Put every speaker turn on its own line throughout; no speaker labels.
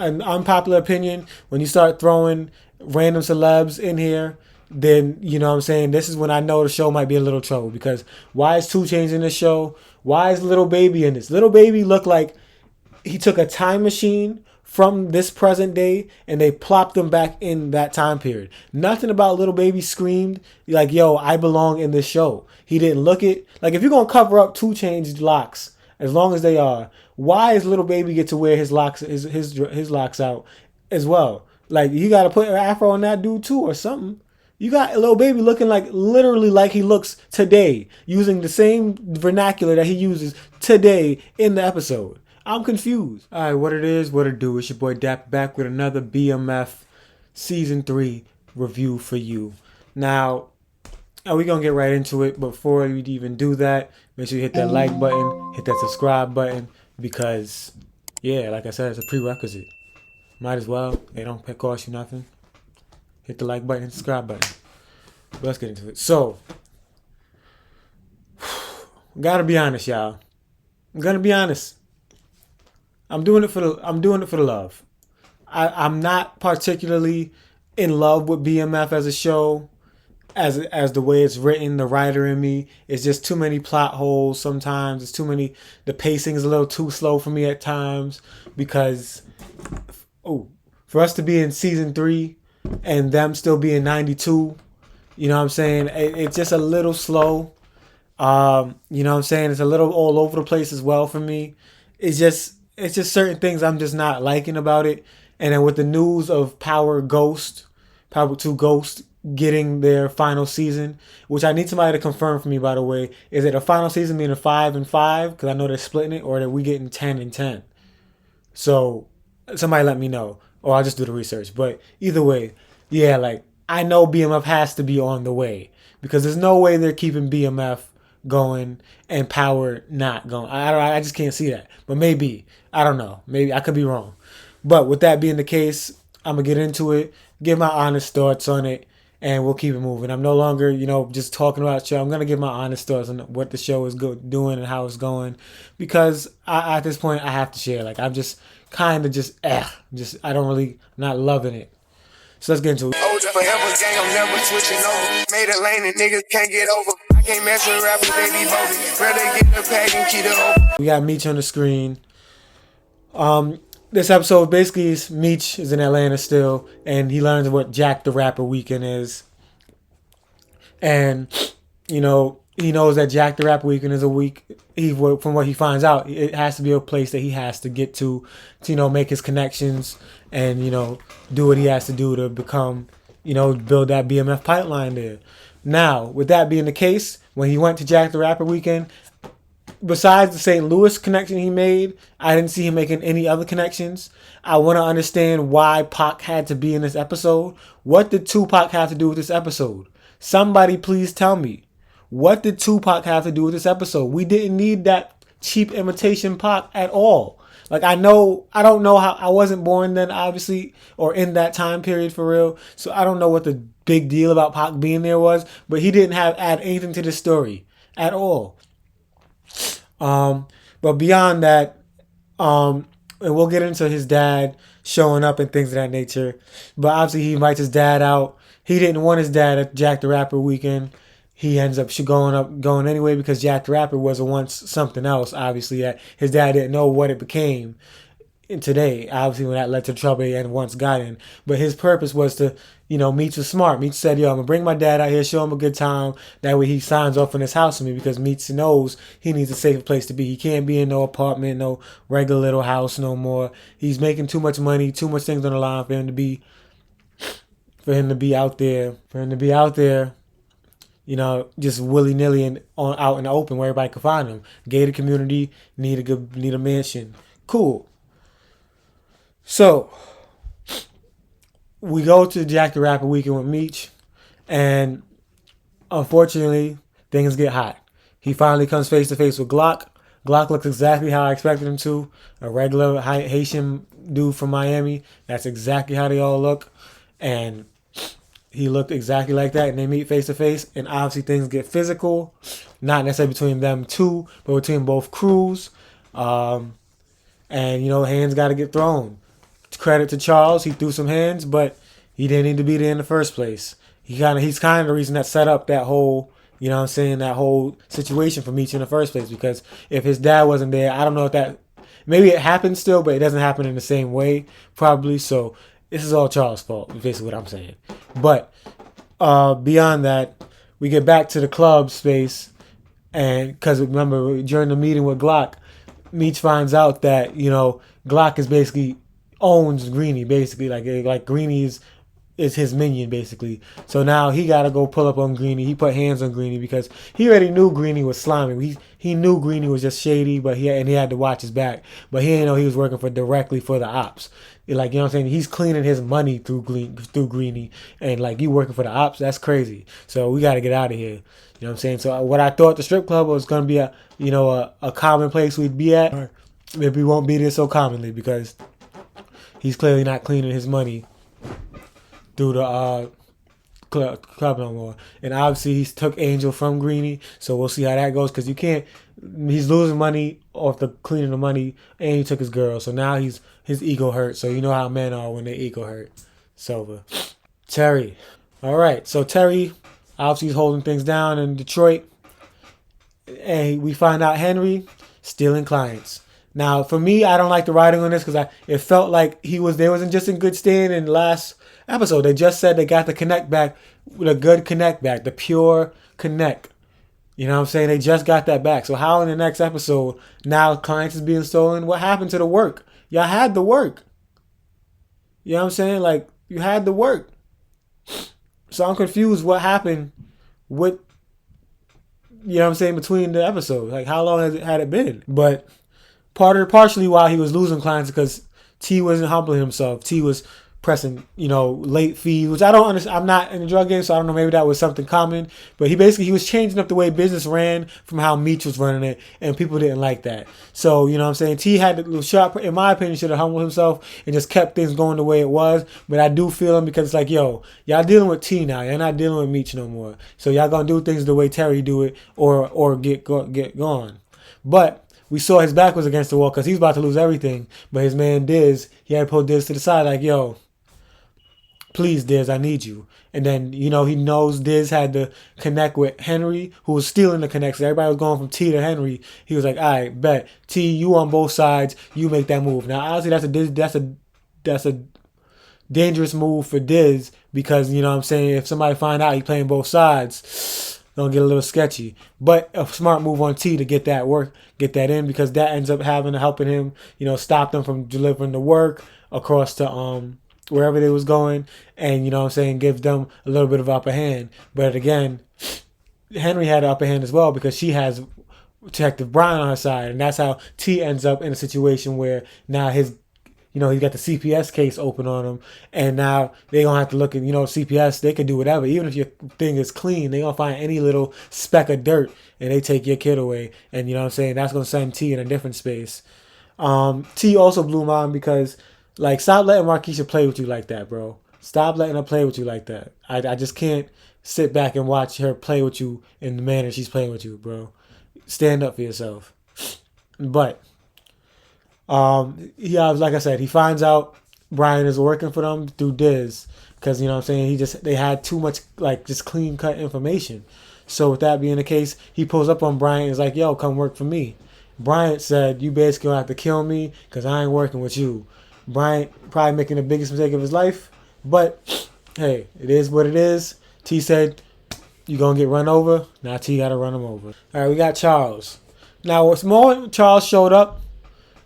an unpopular opinion, when you start throwing random celebs in here, then you know what I'm saying, this is when I know the show might be a little trouble. Because why is 2 Chainz in this show? Why is Lil Baby in this? Lil Baby looked like he took a time machine from this present day and they plopped him back in that time period. Nothing about Lil Baby screamed like, yo, I belong in this show. He didn't look it. Like, if you're going to cover up 2 Chainz locks, as long as they are, why is Lil Baby get to wear his locks, his locks out as well? Like, you got to put an afro on that dude too or something. You got Lil Baby looking like, literally like he looks today, using the same vernacular that he uses today in the episode. I'm confused. All right, what it is, what it do. It's your boy Dap back with another BMF Season 3 review for you. Now, we're going to get right into it. Before we even do that, make sure you hit that like button, hit that subscribe button, because, yeah, like I said, it's a prerequisite. Might as well. It don't cost you nothing. Hit the like button and subscribe button. But let's get into it. So, gotta be honest, y'all. I'm gonna be honest. I'm doing it for the love. I'm not particularly in love with BMF as a show, as the way it's written. The writer in me, it's just too many plot holes sometimes. It's too many. The pacing is a little too slow for me at times, because for us to be in season 3 and them still being 92, you know what I'm saying? It's just a little slow. You know what I'm saying? It's a little all over the place as well for me. It's just certain things I'm just not liking about it. And then with the news of Power 2 Ghost getting their final season, which I need somebody to confirm for me, by the way. Is it a final season being a 5 and 5? Because I know they're splitting it, or are we getting 10 and 10? So somebody let me know, or I'll just do the research. But either way, yeah, like, I know BMF has to be on the way, because there's no way they're keeping BMF going and Power not going. I just can't see that. But maybe, I don't know. Maybe I could be wrong. But with that being the case, I'm gonna get into it, give my honest thoughts on it, and we'll keep it moving. I'm no longer, just talking about the show. I'm gonna give my honest thoughts on what the show is doing and how it's going, because at this point I have to share. Like, I'm just kind of I don't really, not loving it. So let's get into it. Forever gang, I'm never switching over. Made a lane and niggas can't get over. I can't mess with rappers, they be voting. Rather get the pack and keep it over. We got Meech on the screen. This episode basically is Meech is in Atlanta still, and he learns what Jack the Rapper weekend is. And, he knows that Jack the Rapper weekend is a week. From what he finds out, it has to be a place that he has to get to make his connections and, do what he has to do to become, build that BMF pipeline there. Now, with that being the case, when he went to Jack the Rapper weekend, besides the St. Louis connection he made, I didn't see him making any other connections. I want to understand why Pac had to be in this episode. What did Tupac have to do with this episode? Somebody please tell me. What did Tupac have to do with this episode? We didn't need that cheap imitation Pac at all. Like, I don't know how, I wasn't born then, obviously, or in that time period for real. So I don't know what the big deal about Pac being there was, but he didn't add anything to the story at all. But beyond that, and we'll get into his dad showing up and things of that nature. But obviously he invites his dad out. He didn't want his dad at Jack the Rapper weekend. He ends up going anyway, because Jack the Rapper was once something else, obviously, that his dad didn't know what it became today. Obviously, when that led to trouble and once got in. But his purpose was to, Meech was smart. Meech said, yo, I'm going to bring my dad out here, show him a good time. That way he signs off on his house with me, because Meech knows he needs a safer place to be. He can't be in no apartment, no regular little house no more. He's making too much money, too much things on the line for him to be out there. Just willy-nilly and out in the open where everybody can find him. Gated community, need a mansion. Cool. So, we go to Jack the Rapper weekend with Meech, and unfortunately, things get hot. He finally comes face to face with Glock. Glock looks exactly how I expected him to. A regular Haitian dude from Miami. That's exactly how they all look. And he looked exactly like that, and they meet face to face, and obviously things get physical, not necessarily between them two, but between both crews. And hands got to get thrown. credit to Charles. He threw some hands, but he didn't need to be there in the first place. He's kind of the reason that set up that whole, that whole situation for Meech in the first place. Because if his dad wasn't there, I don't know if that, maybe it happens still, but it doesn't happen in the same way, probably. So this is all Charles' fault, is basically what I'm saying. But beyond that, we get back to the club space, and because remember, during the meeting with Glock, Meech finds out that, Glock is basically owns Greeny, basically. Like Greeny is his minion, basically. So now he got to go pull up on Greeny. He put hands on Greeny because he already knew Greeny was slimy. He knew Greeny was just shady, but he had to watch his back. But he didn't know he was working directly for the ops. Like, you know what I'm saying? He's cleaning his money through Greeny. And, like, you working for the ops? That's crazy. So we got to get out of here. You know what I'm saying? So what I thought the strip club was going to be a common place we'd be at, maybe we won't be there so commonly because he's clearly not cleaning his money through the club no more. And obviously he took Angel from Greeny, so we'll see how that goes because he's losing money off the cleaning the money, and he took his girl. So now his ego hurt. So you know how men are when their ego hurt. It's over. Terry. All right. So Terry obviously is holding things down in Detroit. And we find out Henry stealing clients. Now, for me, I don't like the writing on this because it felt like they wasn't just in good standing in the last episode. They just said they got the connect back, with a good connect back, the pure connect. You know what I'm saying? They just got that back. So how in the next episode, now clients is being stolen? What happened to the work? Y'all had the work. You know what I'm saying? Like, you had the work. So I'm confused what happened with, you know what I'm saying, between the episodes. Like, how long had it been? But partially while he was losing clients because T wasn't humbling himself. T was pressing, late fees, which I don't understand. I'm not in the drug game, so I don't know. Maybe that was something common. But he was changing up the way business ran from how Meech was running it, and people didn't like that. So, you know what I'm saying? T had to, in my opinion, should have humbled himself and just kept things going the way it was. But I do feel him because it's like, y'all dealing with T now. You're not dealing with Meech no more. So y'all gonna do things the way Terry do it or get gone. But we saw his back was against the wall because he was about to lose everything. But his man Diz, he had to pull Diz to the side like, please, Diz, I need you. And then, he knows Diz had to connect with Henry, who was stealing the connects. Everybody was going from T to Henry. He was like, all right, bet. T, you on both sides. You make that move. Now, honestly, that's a dangerous move for Diz because, you know what I'm saying, if somebody find out he playing both sides, gonna get a little sketchy. But a smart move on T to get that in because that ends up helping him, stop them from delivering the work across to wherever they was going, and you know what I'm saying, give them a little bit of upper hand. But again, Henry had an upper hand as well because she has Detective Bryant on her side, and that's how T ends up in a situation where now his, he got the CPS case open on him, and now they gonna have to look at, CPS, they can do whatever. Even if your thing is clean, they gonna find any little speck of dirt and they take your kid away, and you know what I'm saying, that's gonna send T in a different space. T also blew my mind because, like, stop letting Markeisha play with you like that, bro. Stop letting her play with you like that. I just can't sit back and watch her play with you in the manner she's playing with you, bro. Stand up for yourself. But like I said, he finds out Bryant is working for them through Diz because, you know what I'm saying, they had too much, like, just clean cut information. So with that being the case, he pulls up on Bryant and is like, yo, come work for me. Bryant said, you basically gonna have to kill me because I ain't working with you. Bryant probably making the biggest mistake of his life, but hey, it is what it is. T said, you gonna get run over. Now T gotta run him over. All right, we got Charles. Now, the moment Charles showed up,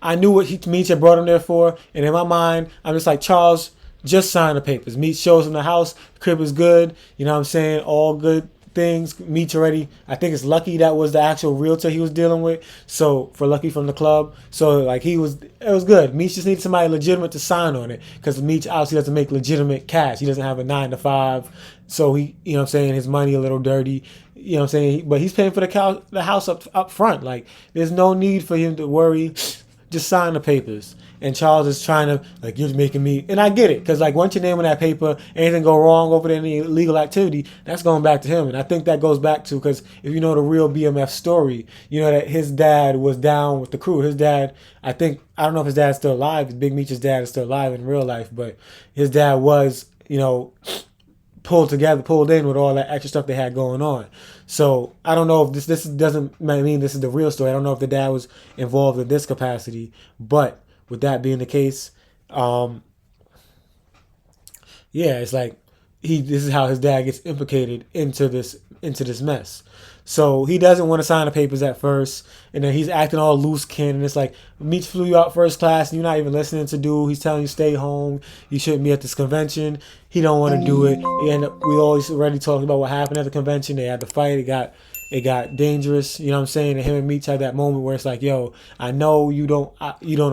I knew what Meech had brought him there for, and in my mind, I'm just like, Charles, just sign the papers. Meech shows him the house, the crib is good, you know what I'm saying, all good things. Meech already, I think it's Lucky that was the actual realtor he was dealing with, so for Lucky from the club. So like it was good. Meech just needed somebody legitimate to sign on it because Meech obviously doesn't make legitimate cash. He doesn't have a 9-to-5, so he, you know what I'm saying, his money a little dirty, you know what I'm saying, but he's paying for the house up front. Like, there's no need for him to worry just sign the papers. And Charles is trying to, like, you're making me, and I get it, because, like, once your name on that paper, anything go wrong over there, any illegal activity, that's going back to him. And I think that goes back to, because if you know the real BMF story, you know that his dad was down with the crew. His dad, I don't know if his dad's still alive. Big Meech's dad is still alive in real life, but his dad was, pulled in with all that extra stuff they had going on. So I don't know if this doesn't mean this is the real story. I don't know if the dad was involved in this capacity, but with that being the case, it's like this is how his dad gets implicated into this mess. So he doesn't want to sign the papers at first, and then he's acting all loose cannon. It's like, Meech flew you out first class, and you're not even listening to dude. He's telling you stay home. You shouldn't be at this convention. He don't want to do it. We always already talked about what happened at the convention. They had to fight. It got dangerous. You know what I'm saying? And him and Meech had that moment where it's like, yo, I know you don't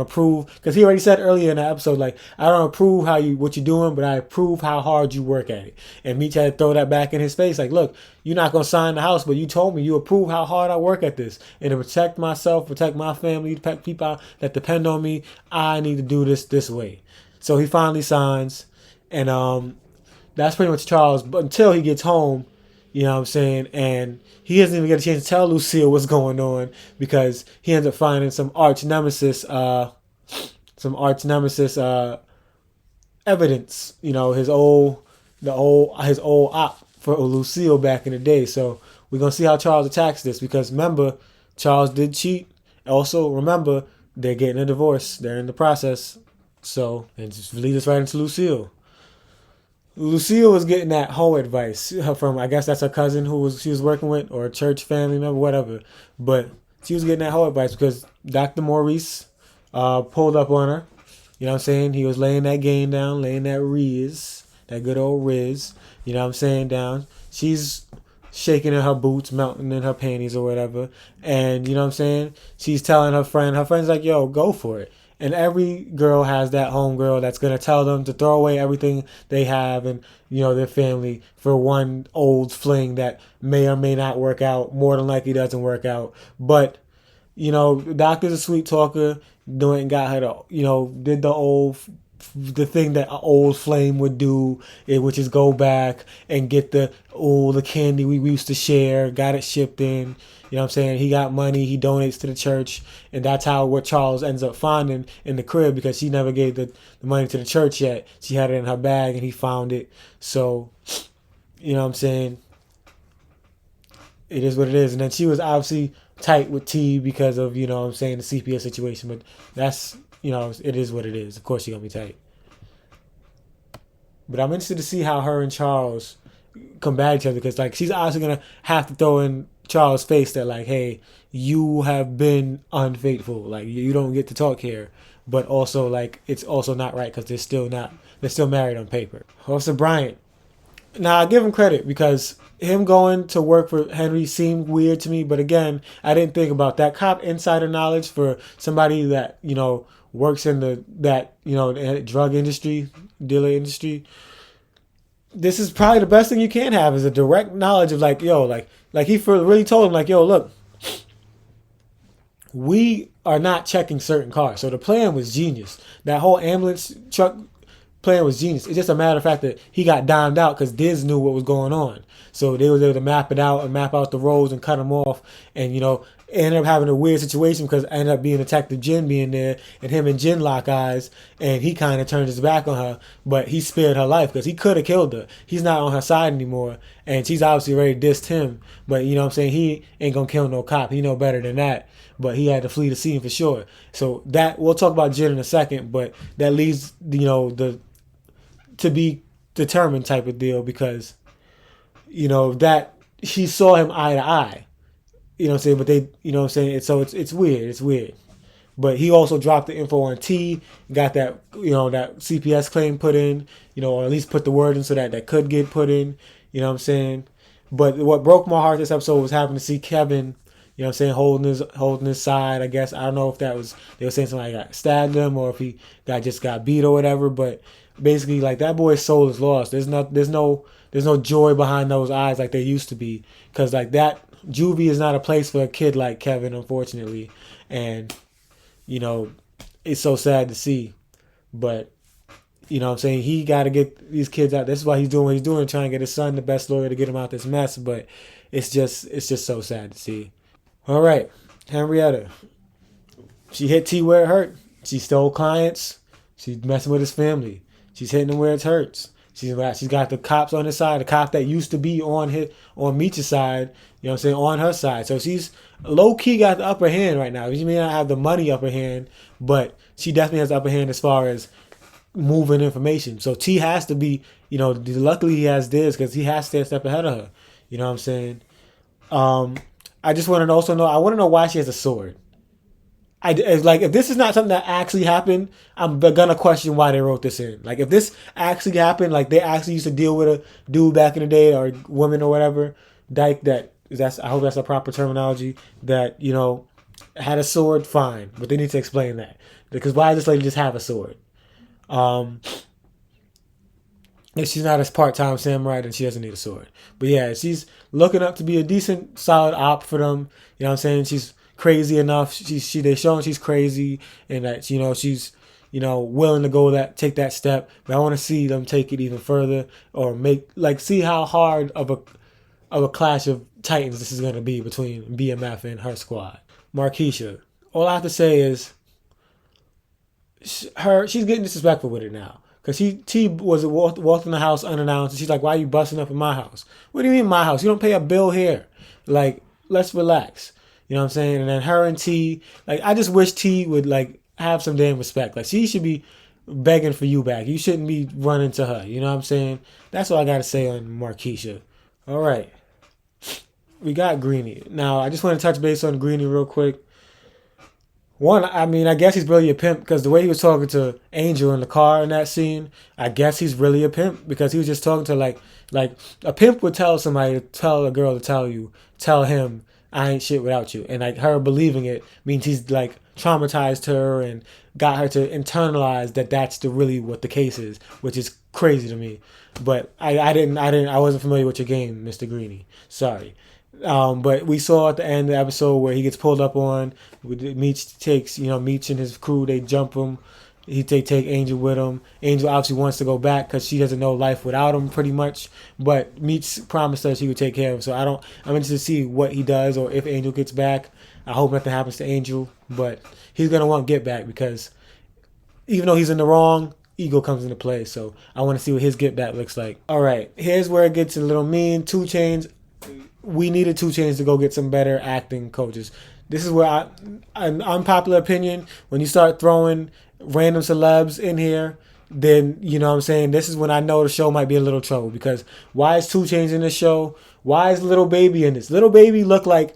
approve, because he already said earlier in the episode, like, I don't approve what you're doing, but I approve how hard you work at it. And Meech had to throw that back in his face, like, look, you're not gonna sign the house, but you told me you approve how hard I work at this, and to protect myself, protect my family, protect people that depend on me, I need to do this way. So he finally signs, and that's pretty much Charles. But until he gets home, you know what I'm saying, and he doesn't even get a chance to tell Lucille what's going on, because he ends up finding some arch nemesis evidence. His old op for Lucille back in the day. So we're gonna see how Charles attacks this, because remember, Charles did cheat. Also, remember, they're getting a divorce. They're in the process. So, and just lead us right into Lucille. Lucille was getting that home advice from, I guess that's her cousin she was working with, or a church family member, whatever. But she was getting that home advice because Dr. Maurice pulled up on her. You know what I'm saying? He was laying that game down, laying that Riz, that good old Riz. You know what I'm saying, down. She's shaking in her boots, melting in her panties or whatever. And, you know what I'm saying? She's telling her friend's like, yo, go for it. And every girl has that homegirl that's going to tell them to throw away everything they have and, their family for one old fling that may or may not work out. More than likely doesn't work out. But, the doctor's a sweet talker. Got her to, did the thing that an old flame would do, which is go back and get the candy we used to share, got it shipped in. You know what I'm saying? He got money, he donates to the church, and that's what Charles ends up finding in the crib, because she never gave the money to the church yet. She had it in her bag, and he found it. So, you know what I'm saying? It is what it is. And then she was obviously tight with T because of, the CPS situation. But that's, it is what it is. Of course she's going to be tight. But I'm interested to see how her and Charles combat each other, because, like, she's obviously going to have to throw in Charles' face that, like, hey, you have been unfaithful. Like, you don't get to talk here. But also, like, it's also not right, because they're still married on paper. Officer Bryant. Now, I give him credit, because him going to work for Henry seemed weird to me. But again, I didn't think about that. Cop insider knowledge for somebody that, works in the drug industry, dealer industry. This is probably the best thing you can have, is a direct knowledge of, like, yo, like he really told him, like, yo, look, we are not checking certain cars. So the plan was genius. That whole ambulance truck plan was genius. It's just a matter of fact that he got dimed out because Diz knew what was going on. So they was able to map it out and map out the roads and cut them off. And, ended up having a weird situation, because I ended up being Detective Jin being there, and him and Jin lock eyes, and he kind of turned his back on her, but he spared her life, because he could have killed her. He's not on her side anymore, and she's obviously already dissed him, but you know what I'm saying, he ain't gonna kill no cop. He know better than that, but he had to flee the scene for sure. So that, we'll talk about Jin in a second, but that leaves, the to be determined type of deal, because, that she saw him eye to eye. You know what I'm saying? But they, you know what I'm saying? So it's weird. It's weird. But he also dropped the info on T, got that, that CPS claim put in, or at least put the word in so that could get put in. You know what I'm saying? But what broke my heart this episode was having to see Kevin, you know what I'm saying, holding his side, I guess. I don't know if that was, they were saying somebody got stabbed him, or if he just got beat or whatever. But basically, like, that boy's soul is lost. There's no joy behind those eyes like there used to be. Because, like, that juvie is not a place for a kid like Kevin, unfortunately. And, it's so sad to see. But you know what I'm saying, he got to get these kids out. That's why he's doing what he's doing, trying to get his son the best lawyer to get him out this mess. But it's just so sad to see. All right, Henrietta. She hit T where it hurt. She stole clients. She's messing with his family. She's hitting him where it hurts. She's got the cops on his side. The cop that used to be on Meech's side. You know what I'm saying, on her side. So she's low key got the upper hand right now. She may not have the money upper hand, but she definitely has the upper hand as far as moving information. So T has to be, luckily he has this because he has to stay a step ahead of her. You know what I'm saying? I just want to also know. I want to know why she has a sword. If this is not something that actually happened, I'm gonna question why they wrote this in. Like, if this actually happened, like they actually used to deal with a dude back in the day or woman or whatever, dyke I hope that's a proper terminology, that had a sword, fine, but they need to explain that, because why does this lady just have a sword? If she's not a part-time samurai, then she doesn't need a sword. But yeah, she's looking up to be a decent, solid op for them. You know what I'm saying? She's crazy enough. They showing she's crazy, and that she's willing to take that step. But I want to see them take it even further, or see how hard of a clash of titans this is going to be between BMF and her squad. Markeisha. All I have to say is she's getting disrespectful with it now. Because T was walked in the house unannounced, and she's like, why are you busting up in my house? What do you mean my house? You don't pay a bill here. Like, let's relax. You know what I'm saying? And then her and T, I just wish T would, have some damn respect. Like, she should be begging for you back. You shouldn't be running to her. You know what I'm saying? That's all I got to say on Markeisha. All right. We got Greeny. Now, I just want to touch base on Greeny real quick. One, I guess he's really a pimp, because the way he was talking to Angel in the car in that scene, I guess he's really a pimp, because he was just talking to like a pimp would tell somebody, tell a girl to tell him, I ain't shit without you. And her believing it means he's traumatized her and got her to internalize that that's really what the case is, which is crazy to me. But I wasn't familiar with your game, Mr. Greeny. Sorry. But we saw at the end of the episode where he gets pulled up on. Meech takes, Meech and his crew, they jump him. They take Angel with him. Angel obviously wants to go back because she doesn't know life without him, pretty much. But Meech promised us he would take care of him. So I'm interested to see what he does, or if Angel gets back. I hope nothing happens to Angel, but he's gonna want get back, because even though he's in the wrong, ego comes into play. So I want to see what his get back looks like. All right, here's where it gets a little mean. 2 Chainz. We needed 2 Chainz to go get some better acting coaches. This is where an unpopular opinion, when you start throwing random celebs in here, then, you know what I'm saying, this is when I know the show might be a little trouble. Because why is 2 Chainz in this show? Why is Lil Baby in this? Lil Baby looked like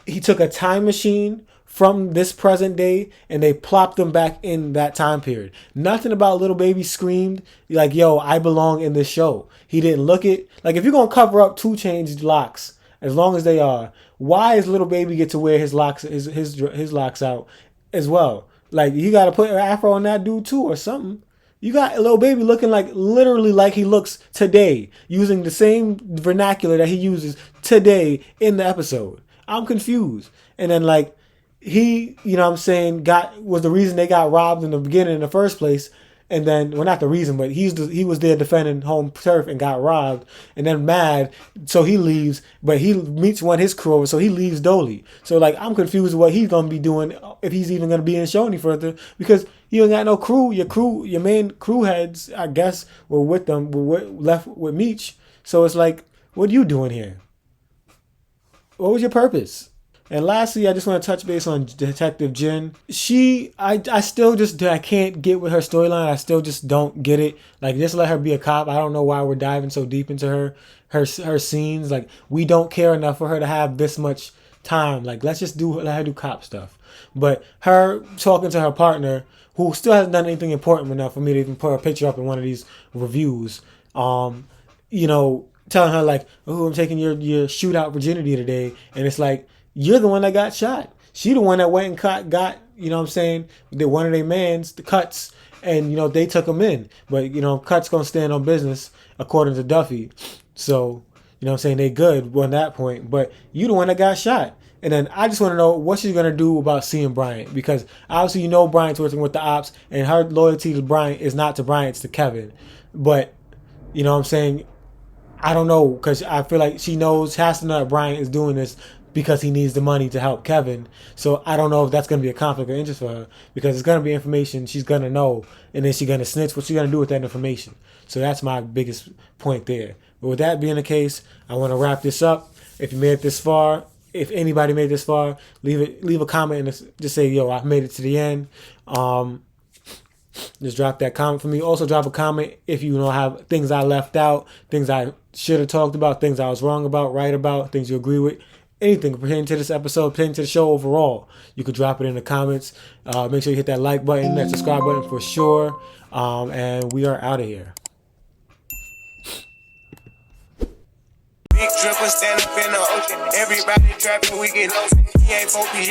he took a time machine from this present day and they plopped him back in that time period. Nothing about Lil Baby screamed like, yo, I belong in this show. He didn't look it. Like, if you're going to cover up 2 Chainz locks, as long as they are, why is Lil Baby get to wear his locks, his locks out as well? Like, you got to put an afro on that dude too, or something. You got Lil Baby looking literally like he looks today, using the same vernacular that he uses today in the episode. I'm confused. And then he, you know what I'm saying, was the reason they got robbed in the beginning in the first place. And then, well, not the reason, but he was there defending home turf and got robbed, and then mad, so he leaves. But he meets his crew over, so he leaves Dolly. So I'm confused what he's gonna be doing, if he's even gonna be in the show any further, because he ain't got no crew. Your main crew heads, I guess, were with them, left with Meech. So it's what are you doing here? What was your purpose? And lastly, I just want to touch base on Detective Jin. I still just, I can't get with her storyline. I still just don't get it. Just let her be a cop. I don't know why we're diving so deep into her scenes. We don't care enough for her to have this much time. Let's just let her do cop stuff. But her talking to her partner, who still hasn't done anything important enough for me to even put her picture up in one of these reviews, telling her oh, I'm taking your shootout virginity today. And it's you're the one that got shot. She the one that went and got, you know what I'm saying, one of their mans, the Cuts, and, they took him in. But, Cuts going to stand on business, according to Duffy. So, you know what I'm saying, they good on that point. But you the one that got shot. And then I just want to know what she's going to do about seeing Bryant. Because obviously, Bryant's working with the ops, and her loyalty to Bryant is not to Bryant, it's to Kevin. But, you know what I'm saying? I don't know, because I feel like she has to know that Bryant is doing this because he needs the money to help Kevin. So I don't know if that's going to be a conflict of interest for her, because it's going to be information she's going to know, and then she's going to snitch. What's she going to do with that information? So that's my biggest point there. But with that being the case, I want to wrap this up. If you made it this far, if anybody made it this far, leave a comment and just say, yo, I made it to the end. Just drop that comment for me. Also drop a comment if you have things I left out, things I should have talked about, things I was wrong about, right about, things you agree with. Anything pertaining to this episode, pertaining to the show overall, you could drop it in the comments. Make sure you hit that like button, that subscribe button for sure. And we are out of here. Big dripper stand up in the ocean. Everybody trapping, we get lost. He ain't 4